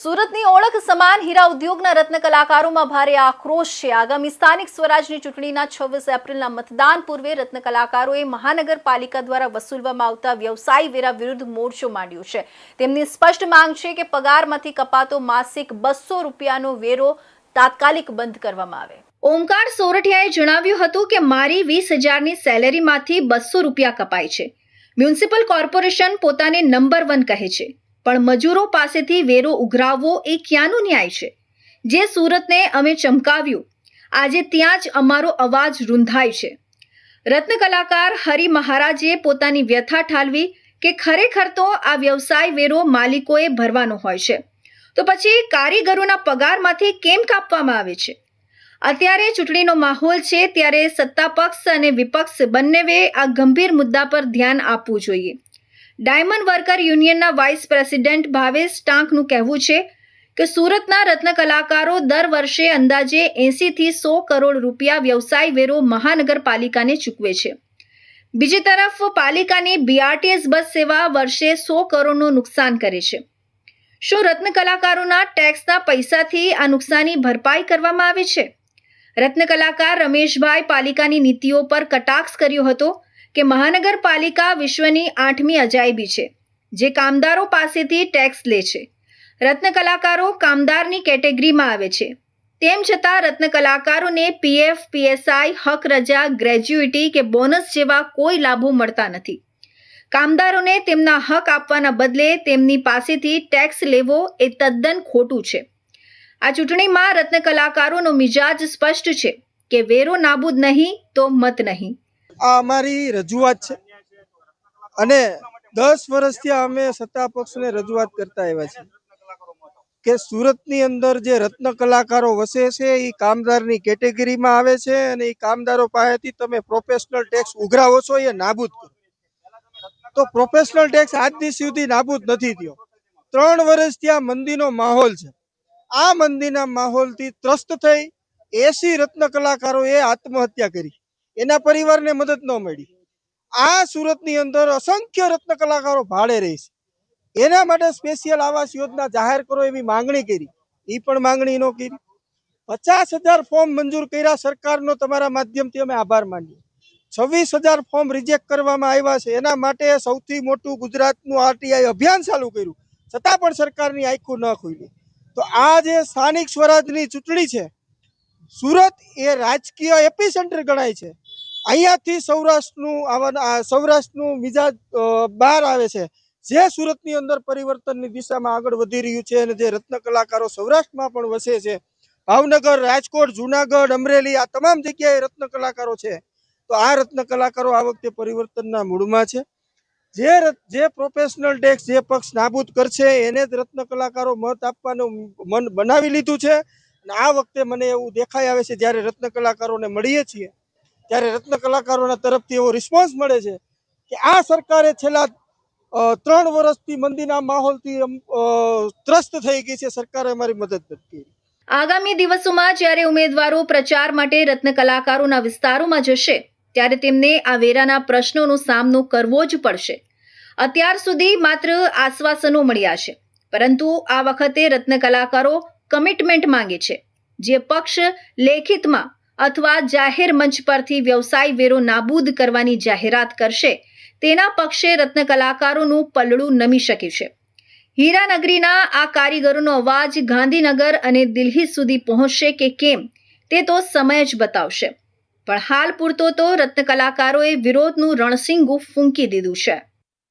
સુરતની ઓળખ સમાન હીરા ઉદ્યોગના રત્ન કલાકારોમાં ભારે આક્રોશ છે। આગામી સ્થાનિક સ્વરાજની ચૂંટણીના 26 એપ્રિલના મતદાન પૂર્વે રત્ન કલાકારોએ મહાનગરપાલિકા દ્વારા વસૂલવામાં આવતા વ્યવસાય વેરા વિરુદ્ધ મોરચો માંડ્યો છે। તેમની સ્પષ્ટ માંગ છે કે પગારમાંથી કપાતો માસિક 200 રૂપિયાનો વેરો તાત્કાલિક બંધ કરવામાં આવે। ઓમકાર સોરઠિયાએ જણાવ્યું હતું કે મારી 20,000ની સેલેરીમાંથી 200 રૂપિયા કપાય છે। મ્યુનિસિપલ કોર્પોરેશન પોતાને નંબર 1 કહે છે, પણ મજૂરો પાસેથી વેરો ઉઘરાવવો એ ક્યાંનો ન્યાય છે? જે સુરતને અમે ચમકાવ્યું, આજે ત્યાં જ અમારો અવાજ રૂંધાય છે। રત્ન કલાકાર હરિ મહારાજે પોતાની વ્યથા ઠાલવી કે ખરેખર તો આ વ્યવસાય વેરો માલિકોએ ભરવાનો હોય છે, તો પછી કારીગરોના પગારમાંથી કેમ કાપવામાં આવે છે? અત્યારે ચૂંટણીનો માહોલ છે, ત્યારે સત્તા પક્ષ અને વિપક્ષ બંનેએ આ ગંભીર મુદ્દા પર ધ્યાન આપવું જોઈએ। ડાયમંડ વર્કર યુનિયનના વાઇસ પ્રેસિડેન્ટ ભાવેશ ટાંકનું કહેવું છે કે સુરતના રત્ન કલાકારો દર વર્ષે અંદાજે 80થી 100 કરોડ રૂપિયા વ્યવસાય વેરો મહાનગરપાલિકાને ચૂકવે છે। બીજી તરફ પાલિકાની બીઆરટીએસ બસ સેવા વર્ષે 100 કરોડનું નુકસાન કરે છે। શું રત્ન કલાકારોના ટેક્સના પૈસાથી આ નુકસાની ભરપાઈ કરવામાં આવે છે? રત્ન કલાકાર રમેશભાઈ પાલિકાની નીતિઓ પર કટાક્ષ કર્યો હતો કે મહાનગરપાલિકા વિશ્વની 8મી અજાયબી છે, જે કામદારો પાસેથી ટેક્સ લે છે। રત્ન કલાકારો કામદારની કેટેગરીમાં આવે છે, તેમ છતાં રત્ન કલાકારોને પીએફ, પીએસઆઈ, હક રજા, ગ્રેજ્યુઇટી કે બોનસ જેવા કોઈ લાભો મળતા નથી। કામદારોને તેમના હક આપવાના બદલે તેમની પાસેથી ટેક્સ લેવો એ તદ્દન ખોટું છે। આ ચૂંટણીમાં રત્ન કલાકારોનો મિજાજ સ્પષ્ટ છે કે વેરો નાબૂદ નહીં તો મત નહીં। આ અમારી રજૂઆત છે અને 10 વર્ષથી અમે સત્તા પક્ષને રજૂઆત કરતા આવ્યા છીએ કે સુરતની અંદર જે રત્ન કલાકારો વસે છે એ કામદારની કેટેગરીમાં આવે છે અને એ કામદારો પાસેથી તમે પ્રોફેશનલ ટેક્સ ઉઘરાવો છો એ નાબૂદ કરો। તો પ્રોફેશનલ ટેક્સ આજ દિવસ સુધી નાબૂદ નથી થયો। 3 વર્ષથી આ મંદીનો માહોલ છે। આ મંદીના માહોલથી ત્રસ્ત થઈ 80 રત્ન કલાકારોએ આત્મહત્યા કરી, એના પરિવારને મદદ ન મળી। આ સુરતની અંદર અસંખ્ય રત્ન કલાકારો ભાડે રહે છે, એના માટે સ્પેશિયલ આવાસ યોજના જાહેર કરો એવી માંગણી કરી, એ પણ માંગણી ન કરી। 50,000 ફોર્મ મંજૂર કર્યા, સરકારનો તમારા માધ્યમથી અમે આભાર માનીએ। 26,000 ફોર્મ રિજેક્ટ કરવામાં આવ્યા છે, એના માટે સૌથી મોટું ગુજરાતનું આરટીઆઈ અભિયાન ચાલુ કર્યું, છતાં પણ સરકારની આંખો ન ખુલી। તો આ જે સ્થાનિક સ્વરાજની ચૂંટણી છે, સુરત એ રાજકીય એપિસેન્ટર ગણાય છે। અહીંયાથી સૌરાષ્ટ્રનું મિજાજ બહાર આવે છે, જે સુરતની અંદર પરિવર્તનની દિશામાં આગળ વધી રહ્યું છે અને જે રત્ન કલાકારો સૌરાષ્ટ્રમાં પણ વસે છે, ભાવનગર, રાજકોટ, જુનાગઢ, અમરેલી, આ તમામ જગ્યાએ રત્ન કલાકારો છે। તો આ રત્ન કલાકારો આ વખતે પરિવર્તનના મૂડમાં છે। જે પ્રોફેશનલ ટેક્સ જે પક્ષ નાબૂદ કરશે એને જ રત્ન કલાકારો મત આપવાનું મન બનાવી લીધું છે। અને આ વખતે મને એવું દેખાઈ આવે છે, જ્યારે રત્ન કલાકારોને મળીએ છીએ ત્યારે રત્ન કલાકારોના તરફથી એવો રિસ્પોન્સ મળે છે કે આ સરકારે છેલ્લા 3 વર્ષથી મંદીના માહોલથી ત્રસ્ત થઈ ગઈ છે, સરકારે અમારી મદદ નથી કરી। આગામી દિવસોમાં જ્યારે ઉમેદવારો પ્રચાર માટે રત્ન કલાકારોના વિસ્તારોમાં જશે, ત્યારે તેમને આ વેરાના પ્રશ્નોનો સામનો કરવો જ પડશે। અત્યાર સુધી માત્ર આશ્વાસનો મળ્યા છે, પરંતુ આ વખતે રત્ન કલાકારો કમિટમેન્ટ માંગે છે। જે પક્ષ લેખિતમાં અથવા જાહેર મંચ પરથી વ્યવસાય વેરો નાબૂદ કરવાની જાહેરાત કરશે, તેના પક્ષે રત્ન કલાકારોનું પલડું નમી શકે છે। હીરાનગરીના આ કારીગરોનો અવાજ ગાંધીનગર અને દિલ્હી સુધી પહોંચશે કે કેમ, તે તો સમય જ બતાવશે। પણ હાલ પૂરતો તો રત્ન કલાકારોએ વિરોધનું રણસીંગું ફૂંકી દીધું છે।